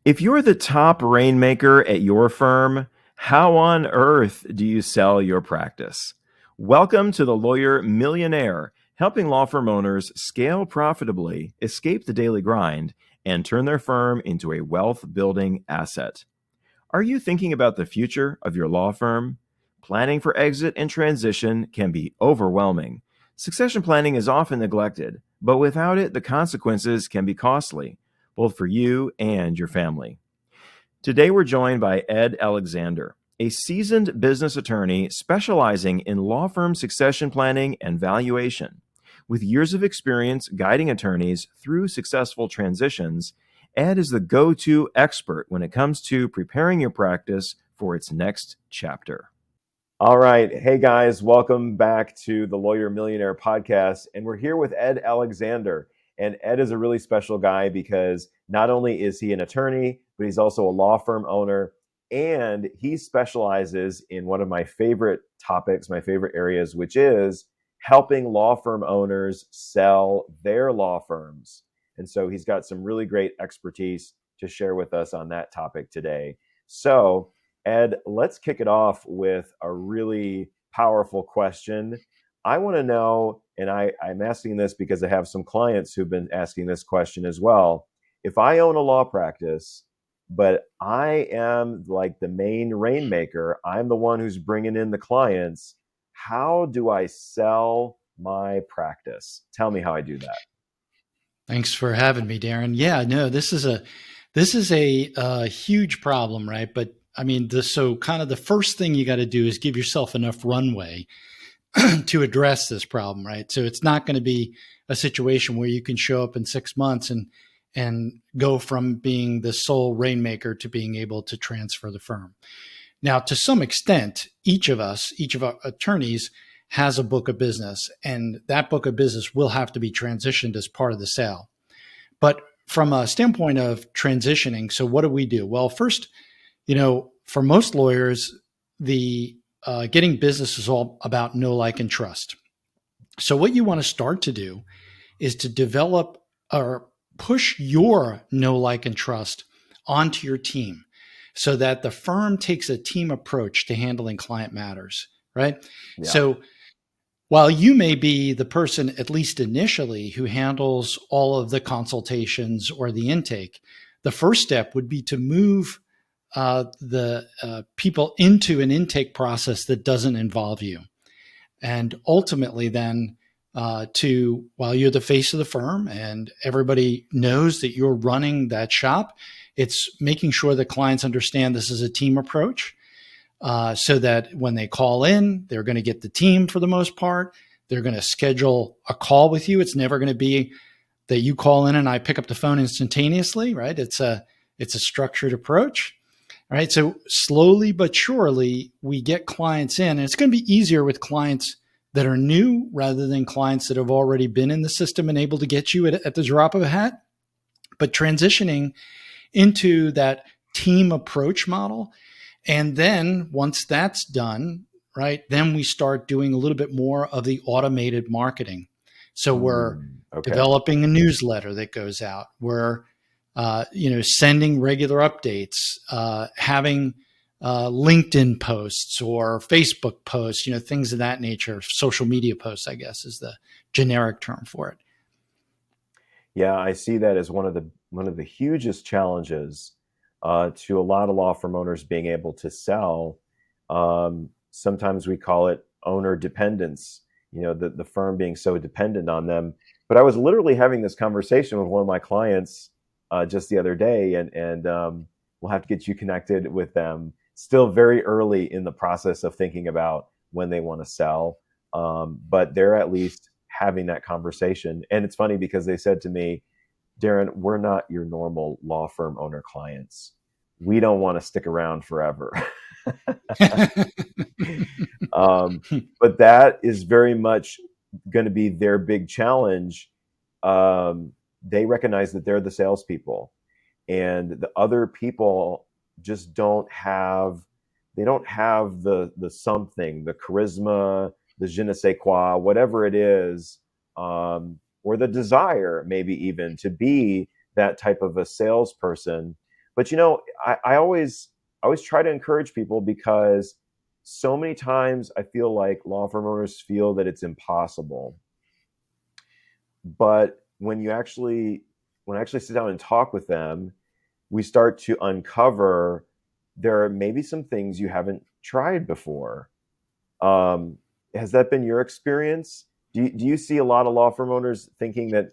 If you're the top rainmaker at your firm, how on earth do you sell your practice? Welcome to the Lawyer Millionaire, helping law firm owners scale profitably, escape the daily grind, and turn their firm into a wealth-building asset. Are you thinking about the future of your law firm? Planning for exit and transition can be overwhelming. Succession planning is often neglected, but without it, the consequences can be costly, both for you and your family. Today, we're joined by Ed Alexander, a seasoned business attorney specializing in law firm succession planning and valuation. With years of experience guiding attorneys through successful transitions, Ed is the go-to expert when it comes to preparing your practice for its next chapter. All right. Hey, guys, welcome back to the Lawyer Millionaire podcast. And we're here with Ed Alexander. And Ed is a really special guy because not only is he an attorney, but he's also a law firm owner. And he specializes in one of my favorite topics, my favorite areas, which is helping law firm owners sell their law firms. And so he's got some really great expertise to share with us on that topic today. So, Ed, let's kick it off with a really powerful question. I want to know, and I'm asking this because I have some clients who've been asking this question as well. If I own a law practice, but I am like the main rainmaker, I'm the one who's bringing in the clients, how do I sell my practice? Tell me how I do that. Thanks for having me, Darren. Yeah, no, this is a huge problem, right? But I mean, so kind of the first thing you got to do is give yourself enough runway to address this problem, right? So it's not going to be a situation where you can show up in 6 months and go from being the sole rainmaker to being able to transfer the firm. Now, to some extent, each of our attorneys has a book of business, and that book of business will have to be transitioned as part of the sale. But from a standpoint of transitioning, so what do we do? Well, first, for most lawyers, the getting business is all about know, like, and trust. So what you want to start to do is to develop or push your know, like, and trust onto your team so that the firm takes a team approach to handling client matters, right? Yeah. So while you may be the person, at least initially, who handles all of the consultations or the intake, the first step would be to move the people into an intake process that doesn't involve you. And ultimately then while you're the face of the firm and everybody knows that you're running that shop, it's making sure that clients understand this is a team approach. So that when they call in, they're going to get the team for the most part. They're going to schedule a call with you. It's never going to be that you call in and I pick up the phone instantaneously, right? It's a structured approach. All right. So slowly but surely we get clients in, and it's going to be easier with clients that are new rather than clients that have already been in the system and able to get you at the drop of a hat. But transitioning into that team approach model. And then once that's done, right, then we start doing a little bit more of the automated marketing. So we're developing a newsletter that goes out. We're, sending regular updates, having LinkedIn posts or Facebook posts, things of that nature. Social media posts, I guess, is the generic term for it. Yeah, I see that as one of the hugest challenges to a lot of law firm owners being able to sell. Sometimes we call it owner dependence, the firm being so dependent on them. But I was literally having this conversation with one of my clients just the other day, and we'll have to get you connected with them. Still very early in the process of thinking about when they want to sell, but they're at least having that conversation. And it's funny because they said to me, Darren, we're not your normal law firm owner clients. We don't want to stick around forever. But that is very much going to be their big challenge. They recognize that they're the salespeople, and the other people just don't have the something, the charisma, the je ne sais quoi, whatever it is, or the desire maybe even to be that type of a salesperson But I always try to encourage people because so many times I feel like law firm owners feel that it's impossible. But when I actually sit down and talk with them, we start to uncover there are maybe some things you haven't tried before. Um, has that been your experience? Do you see a lot of law firm owners thinking that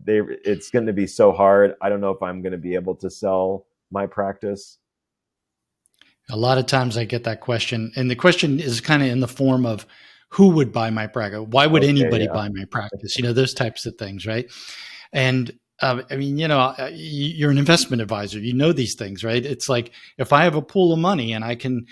it's going to be so hard? I don't know if I'm going to be able to sell my practice. A lot of times I get that question, and the question is kind of in the form of who would buy my practice? Why would Okay, anybody yeah, buy my practice? Those types of things, right? And I mean, you're an investment advisor. You know these things, right? It's like if I have a pool of money and I can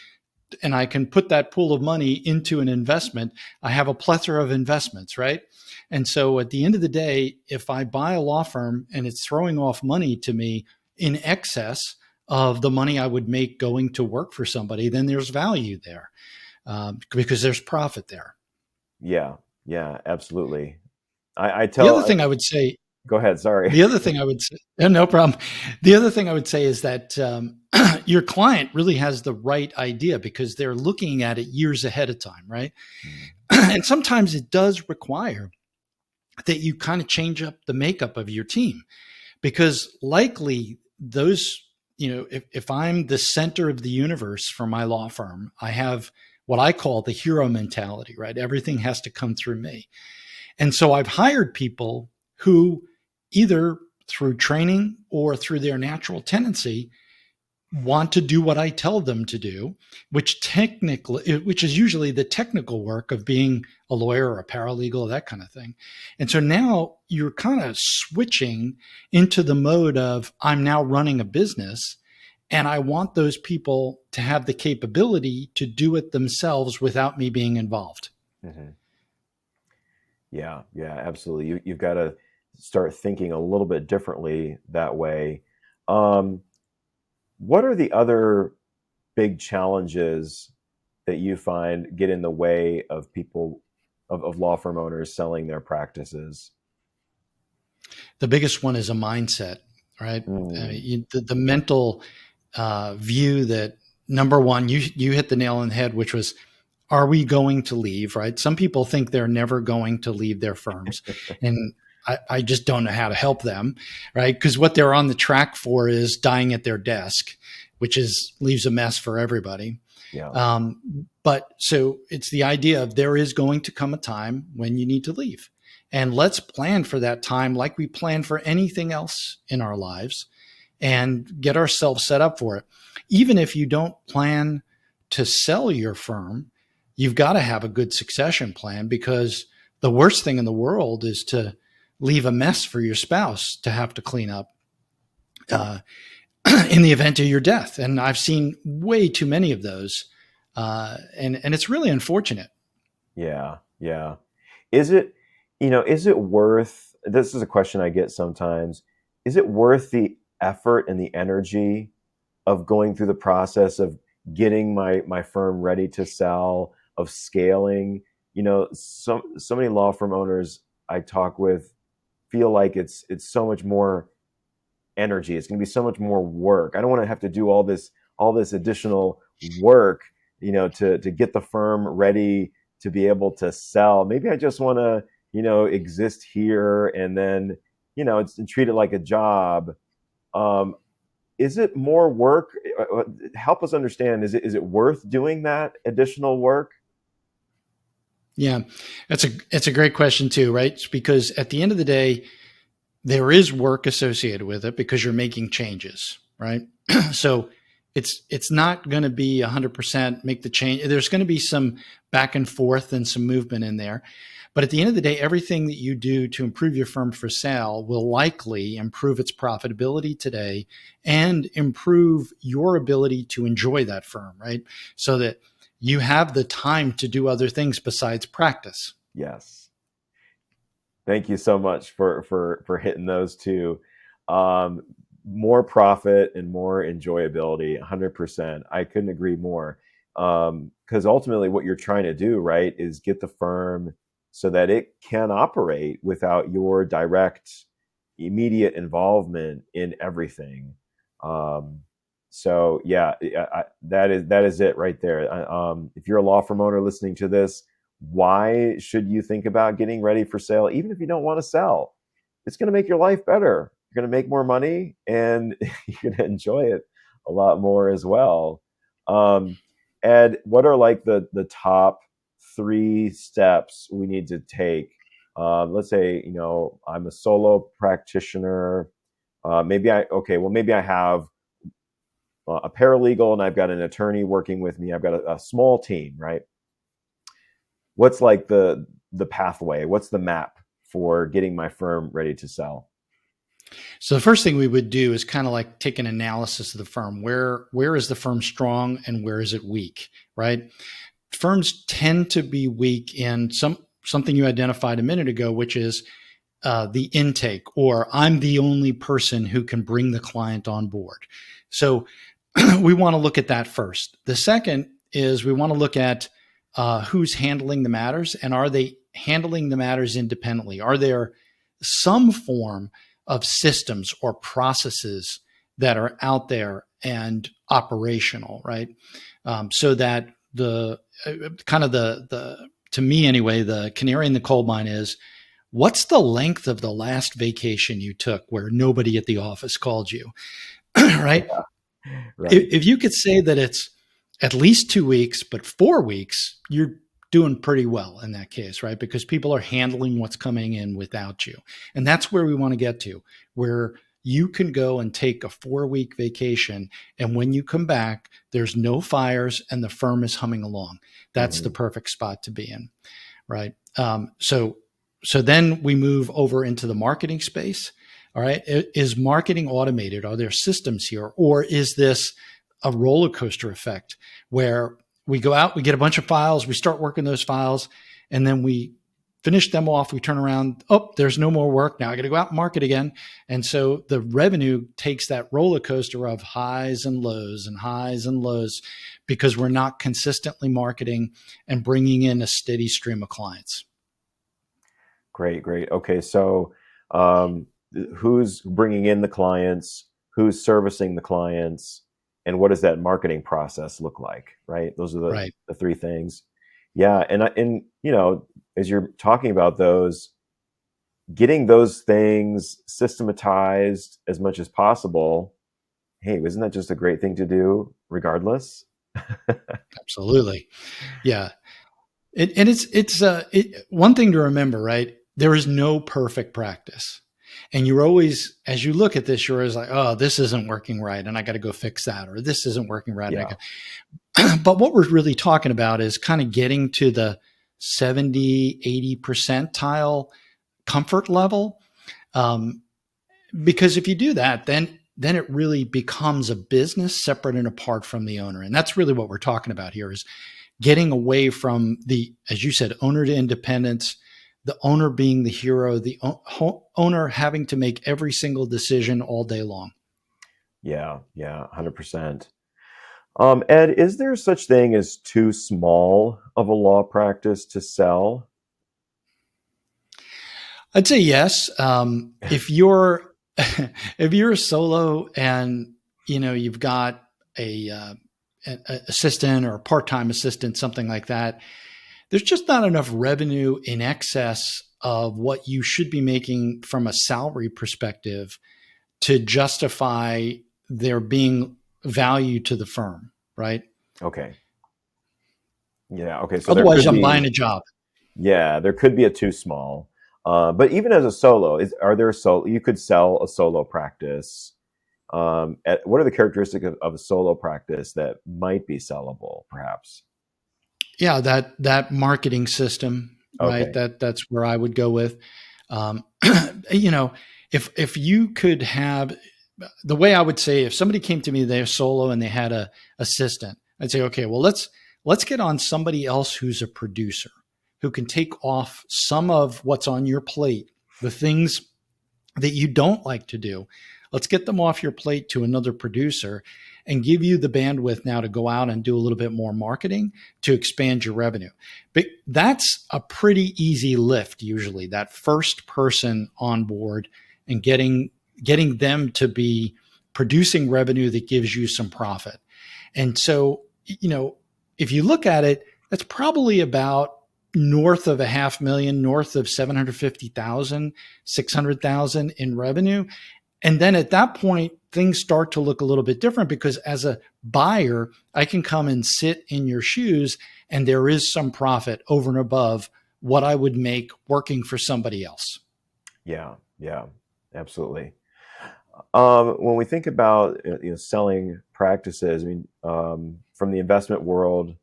put that pool of money into an investment, I have a plethora of investments, right? And so at the end of the day, if I buy a law firm and it's throwing off money to me in excess of the money I would make going to work for somebody, then there's value there because there's profit there. yeah, yeah, absolutely. The other thing I would say Go ahead. Sorry. The other thing I would say, no problem. The other thing I would say is that your client really has the right idea because they're looking at it years ahead of time, right? And sometimes it does require that you kind of change up the makeup of your team because likely those, if I'm the center of the universe for my law firm, I have what I call the hero mentality, right? Everything has to come through me. And so I've hired people who either through training or through their natural tendency want to do what I tell them to do, which is usually the technical work of being a lawyer or a paralegal, that kind of thing. And so now you're kind of switching into the mode of I'm now running a business and I want those people to have the capability to do it themselves without me being involved. Mhm. Yeah, yeah, absolutely. You've got to start thinking a little bit differently that way. Um, what are the other big challenges that you find get in the way of people of law firm owners selling their practices? The biggest one is a mindset, right? Mm, The mental view that number one, you hit the nail on the head, which was, are we going to leave? Right? Some people think they're never going to leave their firms, and I just don't know how to help them, right? Because what they're on the track for is dying at their desk, which is leaves a mess for everybody. yeah. But so it's the idea of there is going to come a time when you need to leave. And let's plan for that time like we plan for anything else in our lives and get ourselves set up for it. Even if you don't plan to sell your firm, you've got to have a good succession plan because the worst thing in the world is to leave a mess for your spouse to have to clean up uh, in the event of your death. And I've seen way too many of those. And it's really unfortunate. Yeah, yeah. Is it, is it worth, this is a question I get sometimes, is it worth the effort and the energy of going through the process of getting my firm ready to sell, of scaling? So many law firm owners I talk with feel like it's so much more energy. It's going to be so much more work. I don't want to have to do all this additional work, to get the firm ready to be able to sell. Maybe I just want to, exist here and then, it's treat it like a job. Um, is it more work? Help us understand. Is it worth doing that additional work? Yeah, it's a great question too, right? Because at the end of the day, there is work associated with it because you're making changes, right? So it's not going to be 100% make the change. There's going to be some back and forth and some movement in there. But at the end of the day, everything that you do to improve your firm for sale will likely improve its profitability today and improve your ability to enjoy that firm, right? So that you have the time to do other things besides practice. Yes. Thank you so much for hitting those two. Um, More profit and more enjoyability, 100%. I couldn't agree more. Because ultimately, what you're trying to do, right, is get the firm so that it can operate without your direct, immediate involvement in everything. Um, So yeah, that is it right there. If you're a law firm owner listening to this, why should you think about getting ready for sale, even if you don't want to sell? It's going to make your life better. You're going to make more money, and you're going to enjoy it a lot more as well. Um, Ed, what are like the top three steps we need to take? Let's say, I'm a solo practitioner. Maybe I have a paralegal and I've got an attorney working with me. I've got a small team, right? What's like the pathway? What's the map for getting my firm ready to sell? So the first thing we would do is kind of like take an analysis of the firm. Where is the firm strong and where is it weak, right? Firms tend to be weak in something you identified a minute ago, which is the intake, or I'm the only person who can bring the client on board. So we want to look at that first. The second is we want to look at who's handling the matters, and are they handling the matters independently? Are there some form of systems or processes that are out there and operational, right? So that the kind of the to me anyway, the canary in the coal mine is, what's the length of the last vacation you took where nobody at the office called you, right? Yeah, right. If you could say that it's at least 2 weeks, but 4 weeks, you're doing pretty well in that case, right? Because people are handling what's coming in without you. And that's where we want to get to, where you can go and take a 4-week vacation. And when you come back, there's no fires and the firm is humming along. That's the Hmm. perfect spot to be in, right? So then we move over into the marketing space. All right. Is marketing automated? Are there systems here? Or is this a roller coaster effect where we go out, we get a bunch of files, we start working those files, and then we finish them off, we turn around, oh, there's no more work. Now I got to go out and market again. And so the revenue takes that roller coaster of highs and lows because we're not consistently marketing and bringing in a steady stream of clients. Great, great. Okay, so um, who's bringing in the clients? Who's servicing the clients? And what does that marketing process look like? Right? Those are Right. the three things. Yeah, and as you're talking about those, getting those things systematized as much as possible. Hey, isn't that just a great thing to do, regardless? Absolutely. Yeah. And it's one thing to remember, right? There is no perfect practice. And you're always, as you look at this, you're always like, oh, this isn't working right. And I got to go fix that. Or this isn't working right. And I Yeah. got, but what we're really talking about is kind of getting to the 70, 80 percentile comfort level. Um, because if you do that, then it really becomes a business separate and apart from the owner. And that's really what we're talking about here is getting away from the, as you said, owner to independence, the owner being the hero, the owner having to make every single decision all day long. Yeah, yeah, 100%. Ed, is there such thing as too small of a law practice to sell? I'd say yes. If you're if you're a solo and you've got an assistant or a part-time assistant, something like that, there's just not enough revenue in excess of what you should be making from a salary perspective to justify there being value to the firm, right? Okay. Yeah, okay. So there Otherwise, could I'm be, buying a job. yeah, there could be a too small. But even as a solo, are there you could sell a solo practice? What are the characteristics of a solo practice that might be sellable, perhaps? Yeah, that marketing system, right? Okay. That's where I would go with. Um, you know, if you could have the way I would say, if somebody came to me, they're solo and they had a assistant, I'd say, okay, well let's get on somebody else who's a producer who can take off some of what's on your plate, the things that you don't like to do. Let's get them off your plate to another producer and give you the bandwidth now to go out and do a little bit more marketing to expand your revenue. But that's a pretty easy lift usually, that first person on board and getting them to be producing revenue that gives you some profit. And so, if you look at it, that's probably about north of $500,000, north of 750,000, 600,000 in revenue. And then at that point, things start to look a little bit different because as a buyer, I can come and sit in your shoes and there is some profit over and above what I would make working for somebody else. Yeah, absolutely. When we think about selling practices, I mean, from the investment world,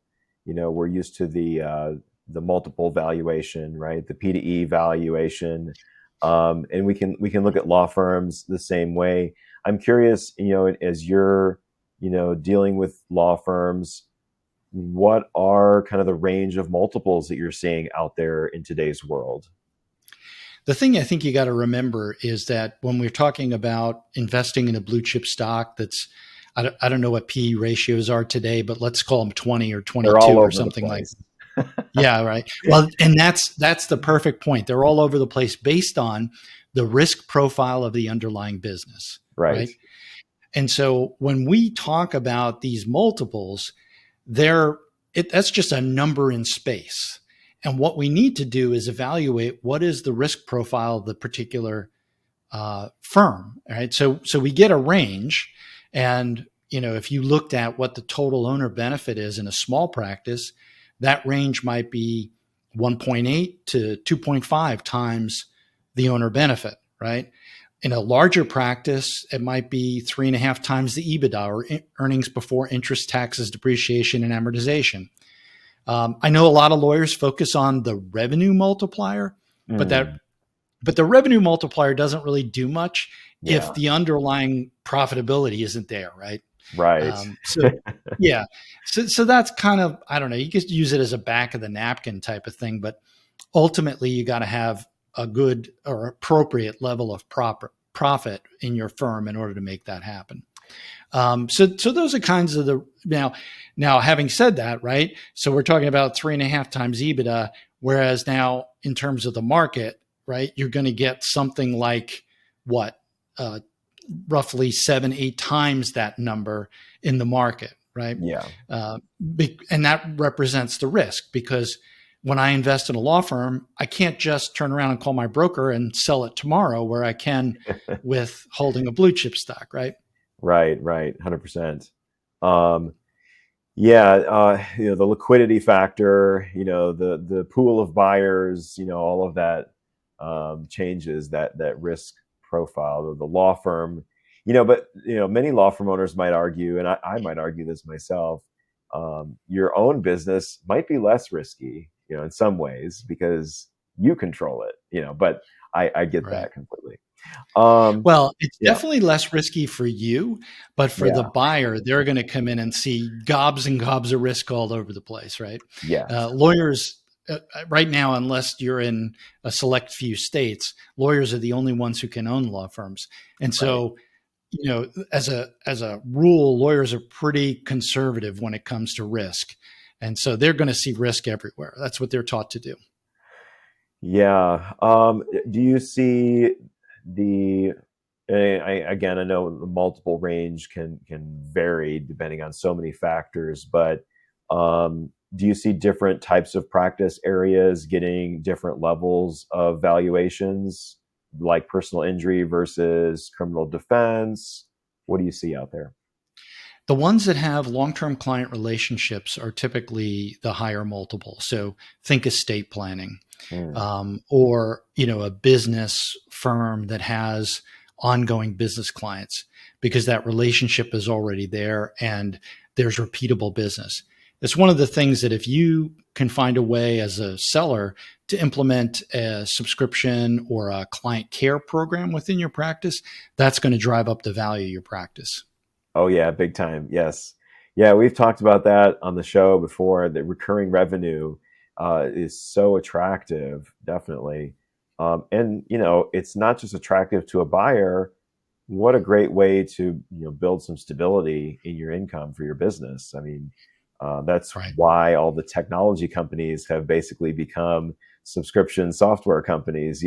we're used to the multiple valuation, right? The P to E valuation, and we can look at law firms the same way. I'm curious, as you're dealing with law firms, what are kind of the range of multiples that you're seeing out there in today's world? The thing I think you got to remember is that when we're talking about investing in a blue chip stock that's, I don't know what P ratios are today, but let's call them 20 or 22 or something like that. Yeah, right. Well, and that's the perfect point. They're all over the place based on the risk profile of the underlying business. Right. And so when we talk about these multiples, that's just a number in space. And what we need to do is evaluate what is the risk profile of the particular firm. All right. So we get a range. And, if you looked at what the total owner benefit is in a small practice, that range might be 1.8 to 2.5 times the owner benefit, right? In a larger practice, it might be 3.5 times the EBITDA, or earnings before interest, taxes, depreciation, and amortization. I know a lot of lawyers focus on the revenue multiplier, but the revenue multiplier doesn't really do much if the underlying profitability isn't there, right? Right. So that's kind of, I don't know, you could use it as a back of the napkin type of thing, but ultimately you got to have a good or appropriate level of profit in your firm in order to make that happen. So those are kinds of now having said that, right? So we're talking about 3.5 times EBITDA, whereas now in terms of the market, right, you're going to get something like roughly 7-8 times that number in the market, right? Yeah. And that represents the risk, because when I invest in a law firm, I can't just turn around and call my broker and sell it tomorrow where I can with holding a blue chip stock, right? Right. 100%. The liquidity factor, the pool of buyers, all of that changes that risk profile of the law firm. But many law firm owners might argue, and I might argue this myself, your own business might be less risky, in some ways, because you control it, but I get that completely. Well, it's definitely less risky for you, but for the buyer, they're going to come in and see gobs and gobs of risk all over the place, right? Yes. Lawyers right now, unless you're in a select few states, lawyers are the only ones who can own law firms. And so, as a rule, lawyers are pretty conservative when it comes to risk. And so they're going to see risk everywhere. That's what they're taught to do. Yeah. Do you see again, I know the multiple range can vary depending on so many factors, but do you see different types of practice areas getting different levels of valuations, like personal injury versus criminal defense? What do you see out there? The ones that have long-term client relationships are typically the higher multiple. So think estate planning, or a business firm that has ongoing business clients, because that relationship is already there and there's repeatable business. It's one of the things that if you can find a way as a seller to implement a subscription or a client care program within your practice, that's going to drive up the value of your practice. Oh yeah, big time. Yes. Yeah, we've talked about that on the show before. The recurring revenue is so attractive, definitely. And it's not just attractive to a buyer. What a great way to build some stability in your income for your business. I mean, that's why all the technology companies have basically become subscription software companies.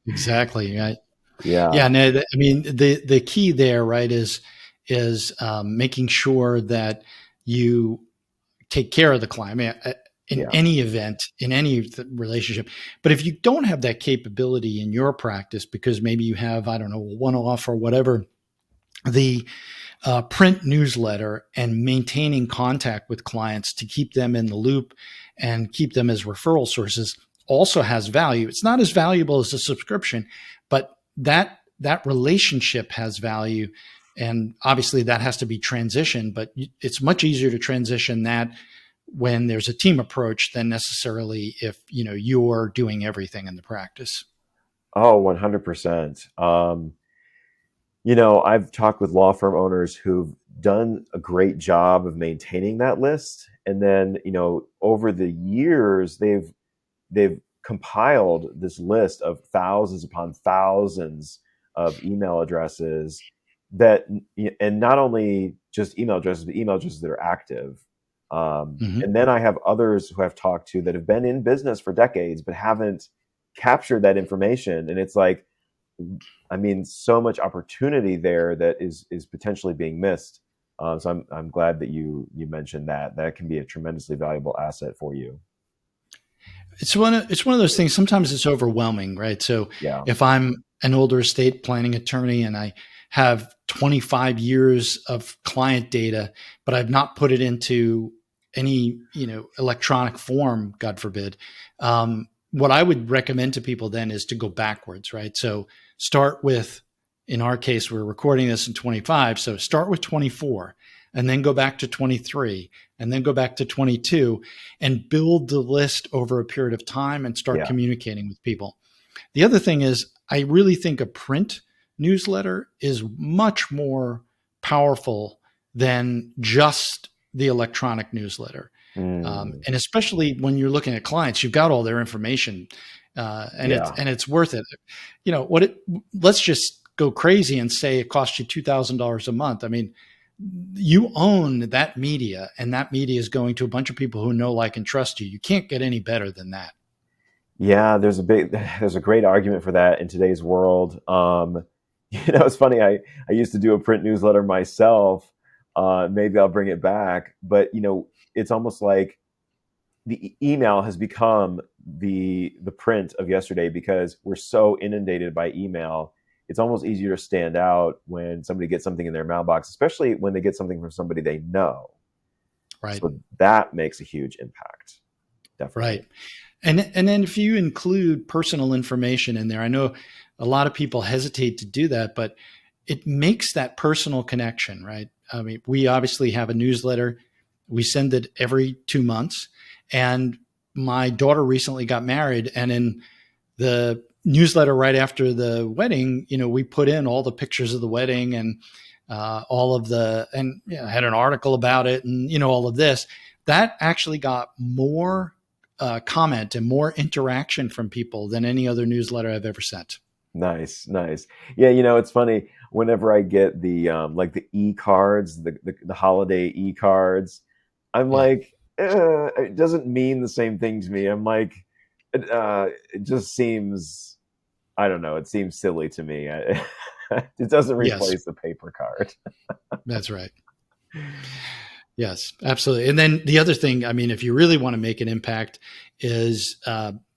Exactly. Right. Yeah. Yeah, no, I mean the key there, right, is making sure that you take care of the client. I mean, in Yeah. any event, in any relationship. But if you don't have that capability in your practice, because maybe you have, I don't know, a one-off or whatever, the print newsletter and maintaining contact with clients to keep them in the loop and keep them as referral sources also has value. It's not as valuable as a subscription, but that relationship has value. And obviously that has to be transitioned, but it's much easier to transition that when there's a team approach than necessarily if you're doing everything in the practice. Oh, 100%. I've talked with law firm owners who've done a great job of maintaining that list. And then, over the years, they've compiled this list of thousands upon thousands of email addresses that, and not only just email addresses, but email addresses that are active. Mm-hmm. And then I have others who I've talked to that have been in business for decades, but haven't captured that information. And it's like, I mean, so much opportunity there that is potentially being missed. So I'm glad that you mentioned that. That can be a tremendously valuable asset for you. It's one of those things. Sometimes it's overwhelming, right? So Yeah. if I'm an older estate planning attorney and I have 25 years of client data, but I've not put it into any electronic form, God forbid. What I would recommend to people then is to go backwards, right? So start with, in our case, we're recording this in 25, so start with 24, and then go back to 23, and then go back to 22, and build the list over a period of time and start Yeah. communicating with people. The other thing is, I really think a print newsletter is much more powerful than just the electronic newsletter. Mm, And especially when you're looking at clients, you've got all their information, and it's yeah. and it's worth it. Let's just go crazy and say it costs you $2,000 a month. I mean, you own that media, and that media is going to a bunch of people who know, like, and trust you. You can't get any better than that. Yeah, there's a great argument for that in today's world. It's funny. I used to do a print newsletter myself. Maybe I'll bring it back, but it's almost like the email has become the print of yesterday because we're so inundated by email. It's almost easier to stand out when somebody gets something in their mailbox, especially when they get something from somebody they know. Right. So that makes a huge impact, definitely. Right. And then if you include personal information in there, I know a lot of people hesitate to do that, but it makes that personal connection, right? I mean, we obviously have a newsletter. We send it every 2 months. And my daughter recently got married, and in the newsletter right after the wedding, we put in all the pictures of the wedding and all of the, and had an article about it, and all of this. That actually got more comment and more interaction from people than any other newsletter I've ever sent. Nice, nice. Yeah, it's funny whenever I get the like the e-cards, the holiday e-cards, I'm Yeah. like, it doesn't mean the same thing to me. I'm like, it just seems, I don't know, it seems silly to me. It doesn't Yes, replace the paper card. that's right. Yes, absolutely. And then the other thing, I mean, if you really want to make an impact, is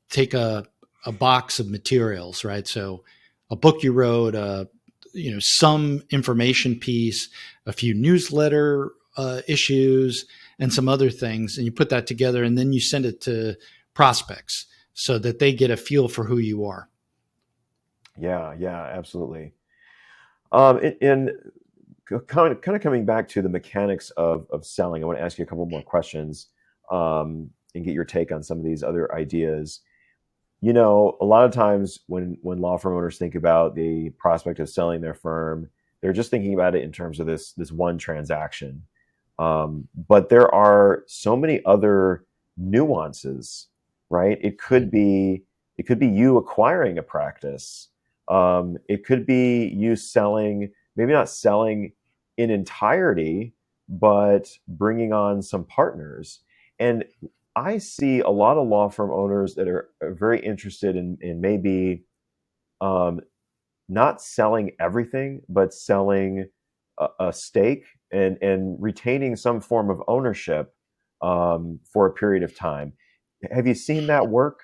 take a box of materials, right? So a book you wrote, some information piece, a few newsletter issues, and some other things, and you put that together, and then you send it to prospects so that they get a feel for who you are. Yeah, yeah, absolutely. And kind of coming back to the mechanics of selling, I want to ask you a couple more questions, and get your take on some of these other ideas. A lot of times when law firm owners think about the prospect of selling their firm, they're just thinking about it in terms of this one transaction. But there are so many other nuances, right? It could be you acquiring a practice. It could be you selling, maybe not selling in entirety, but bringing on some partners. And I see a lot of law firm owners that are very interested in maybe um, not selling everything, but selling a stake and retaining some form of ownership for a period of time. Have you seen that work?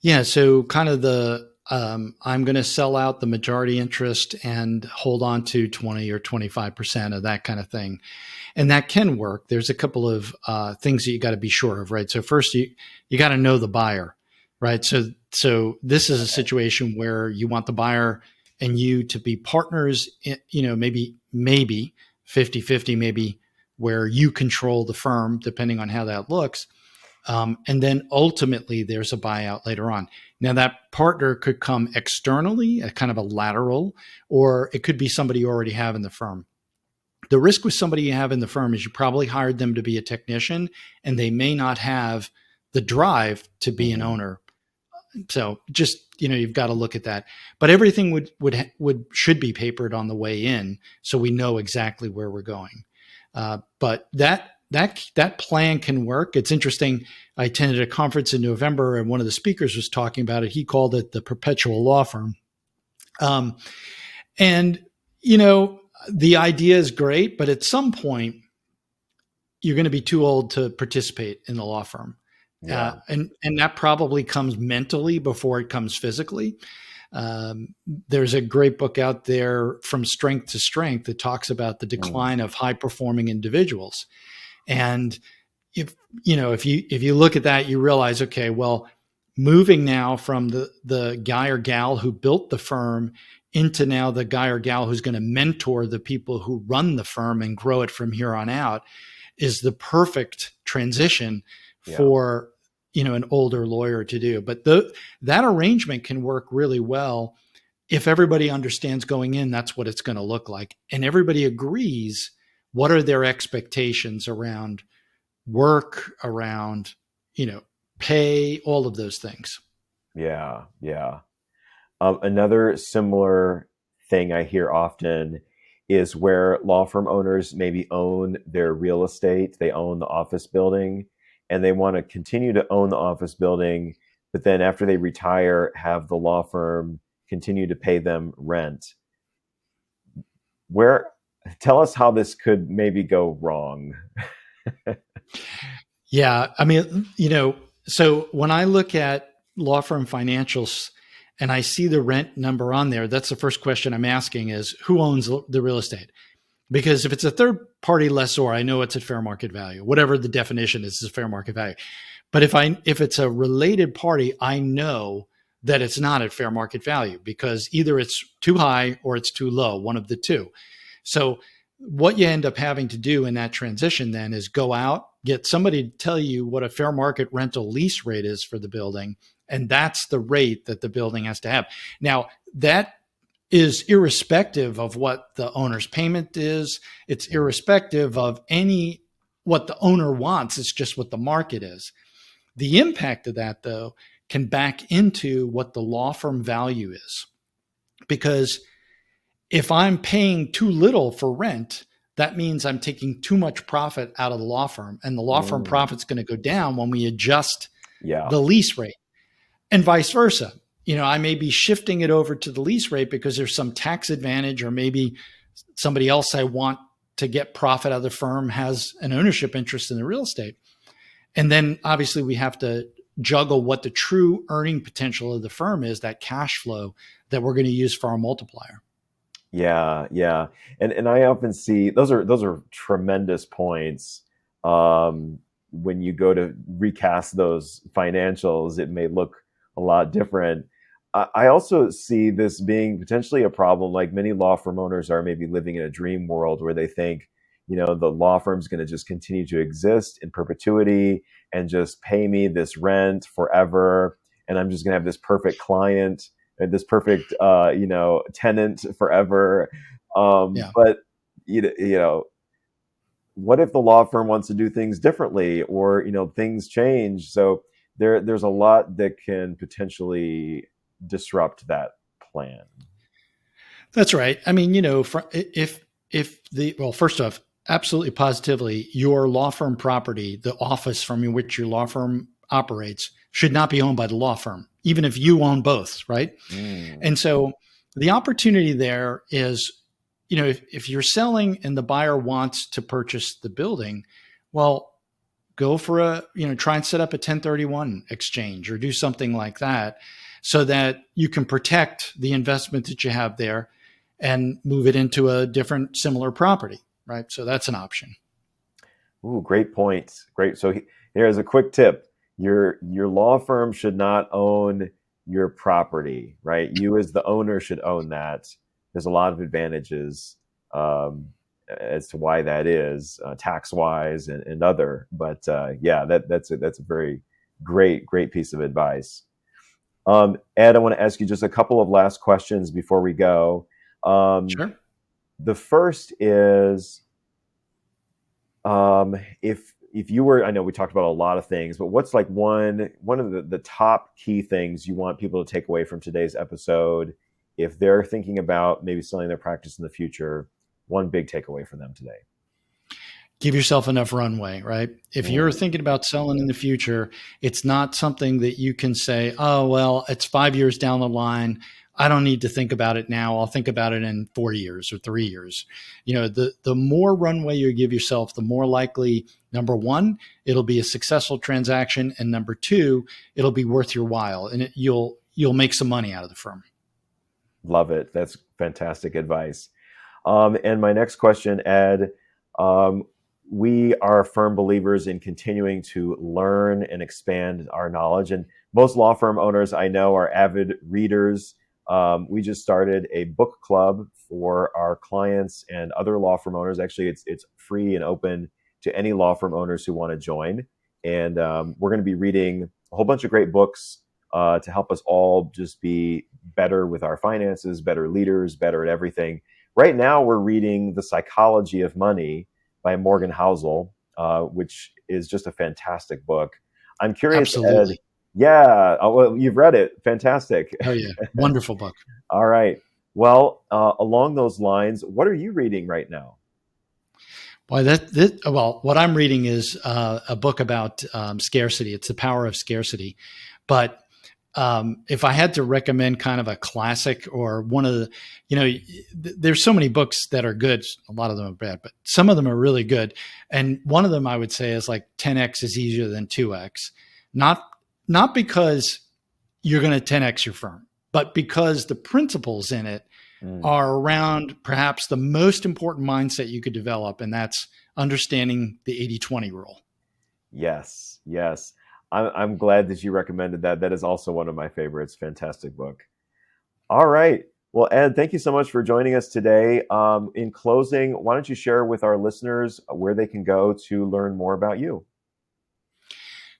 Yeah. So kind of I'm going to sell out the majority interest and hold on to 20 or 25% of that kind of thing. And that can work. There's a couple of things that you got to be sure of, right? So first, you got to know the buyer, right? So this is a situation where you want the buyer and you to be partners, maybe 50-50, maybe where you control the firm, depending on how that looks. And then ultimately there's a buyout later on. Now that partner could come externally, a kind of a lateral, or it could be somebody you already have in the firm. The risk with somebody you have in the firm is you probably hired them to be a technician and they may not have the drive to be an owner. So just, you've got to look at that, but everything should be papered on the way in. So we know exactly where we're going. But that plan can work. It's interesting. I attended a conference in November and one of the speakers was talking about it. He called it the perpetual law firm. And, the idea is great, but at some point you're going to be too old to participate in the law firm. Yeah. And that probably comes mentally before it comes physically. There's a great book out there, From Strength to Strength, that talks about the decline of high performing individuals. And if you look at that, you realize, okay, well, moving now from the guy or gal who built the firm into now the guy or gal who's going to mentor the people who run the firm and grow it from here on out is the perfect transition for an older lawyer to do. But that arrangement can work really well if everybody understands going in that's what it's going to look like, and everybody agrees what are their expectations around work, around pay, all of those things. Yeah. Another similar thing I hear often is where law firm owners maybe own their real estate, they own the office building, and they want to continue to own the office building, but then after they retire, have the law firm continue to pay them rent. Tell us how this could maybe go wrong. Yeah. I mean, so when I look at law firm financials and I see the rent number on there, that's the first question I'm asking is who owns the real estate? Because if it's a third party lessor, I know it's at fair market value. Whatever the definition is fair market value. But if it's a related party, I know that it's not at fair market value because either it's too high or it's too low, one of the two. So what you end up having to do in that transition then is go out, get somebody to tell you what a fair market rental lease rate is for the building. And that's the rate that the building has to have. Now, that is irrespective of what the owner's payment is. It's irrespective of what the owner wants. It's just what the market is. The impact of that, though, can back into what the law firm value is. Because if I'm paying too little for rent, that means I'm taking too much profit out of the law firm, and the law firm profit's going to go down when we adjust the lease rate, and vice versa. I may be shifting it over to the lease rate because there's some tax advantage, or maybe somebody else I want to get profit out of the firm has an ownership interest in the real estate. And then obviously we have to juggle what the true earning potential of the firm is, that cash flow that we're going to use for our multiplier. Yeah. And I often see those are tremendous points. When you go to recast those financials, it may look a lot different. I also see this being potentially a problem. Like many law firm owners are maybe living in a dream world where they think, the law firm's going to just continue to exist in perpetuity and just pay me this rent forever, and I'm just going to have this perfect client, this perfect tenant forever. But what if the law firm wants to do things differently, or things change? So there's a lot that can potentially disrupt that plan. That's right. I mean, first off, absolutely positively, your law firm property, the office from which your law firm operates, should not be owned by the law firm. even if you own both, right? Mm. And so the opportunity there is, if you're selling and the buyer wants to purchase the building, well, go for try and set up a 1031 exchange or do something like that so that you can protect the investment that you have there and move it into a different similar property, right? So that's an option. Ooh, great point. Great. So here's a quick tip. Your law firm should not own your property, right? You as the owner should own that. There's a lot of advantages as to why that is, tax wise and other. But yeah, that's a very great piece of advice. Ed, I want to ask you just a couple of last questions before we go. Sure. The first is, if you were, I know we talked about a lot of things, but what's like one of the top key things you want people to take away from today's episode if they're thinking about maybe selling their practice in the future? One big takeaway for them today. Give yourself enough runway, right? If you're thinking about selling in the future, it's not something that you can say, oh, well, it's 5 years down the line. I don't need to think about it now. I'll think about it in 4 years or 3 years. The more runway you give yourself, the more likely, number one, it'll be a successful transaction. And number two, it'll be worth your while and you'll make some money out of the firm. Love it. That's fantastic advice. And my next question, Ed, we are firm believers in continuing to learn and expand our knowledge. And most law firm owners I know are avid readers. We just started a book club for our clients and other law firm owners. Actually, it's free and open to any law firm owners who want to join. And we're going to be reading a whole bunch of great books to help us all just be better with our finances, better leaders, better at everything. Right now, we're reading The Psychology of Money by Morgan Housel, which is just a fantastic book. I'm curious, Absolutely. Ed. Yeah, well, you've read it. Fantastic. Oh, yeah. Wonderful book. All right. Well, along those lines, what are you reading right now? Boy, what I'm reading is a book about scarcity. It's The Power of Scarcity. But if I had to recommend kind of a classic or one of the, there's so many books that are good. A lot of them are bad, but some of them are really good. And one of them I would say is like 10X is easier than 2X. Not because you're going to 10X your firm, but because the principles in it are around perhaps the most important mindset you could develop. And that's understanding the 80-20 rule. Yes. I'm glad that you recommended that. That is also one of my favorites. Fantastic book. All right. Well, Ed, thank you so much for joining us today. In closing, why don't you share with our listeners where they can go to learn more about you?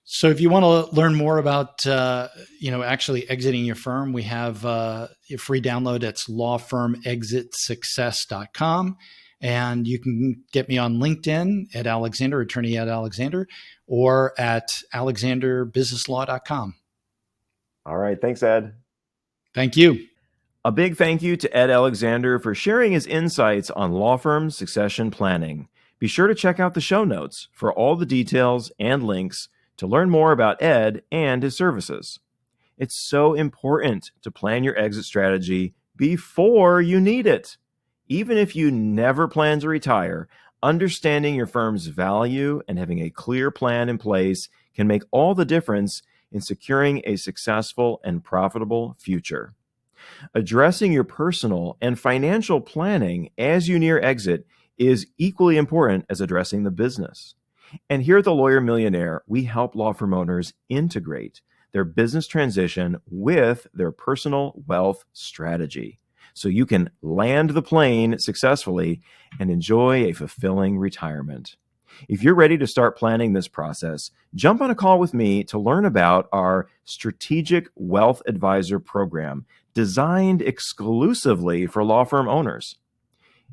So if you want to learn more about, actually exiting your firm, we have a free download. That's lawfirmexitsuccess.com. And you can get me on LinkedIn at Alexander, attorney Ed Alexander, or at alexanderbusinesslaw.com. All right. Thanks, Ed. Thank you. A big thank you to Ed Alexander for sharing his insights on law firm succession planning. Be sure to check out the show notes for all the details and links to learn more about Ed and his services. It's so important to plan your exit strategy before you need it. Even if you never plan to retire, understanding your firm's value and having a clear plan in place can make all the difference in securing a successful and profitable future. Addressing your personal and financial planning as you near exit is equally important as addressing the business. And here at the Lawyer Millionaire, we help law firm owners integrate their business transition with their personal wealth strategy so you can land the plane successfully and enjoy a fulfilling retirement. If you're ready to start planning this process, jump on a call with me to learn about our Strategic Wealth Advisor program designed exclusively for law firm owners.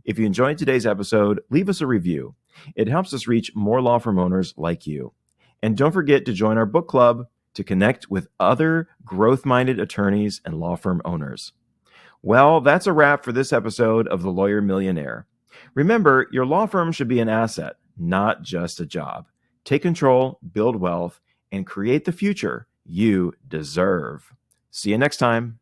If you enjoyed today's episode, leave us a review. It helps us reach more law firm owners like you. And don't forget to join our book club to connect with other growth-minded attorneys and law firm owners. Well, that's a wrap for this episode of The Lawyer Millionaire. Remember, your law firm should be an asset, not just a job. Take control, build wealth, and create the future you deserve. See you next time.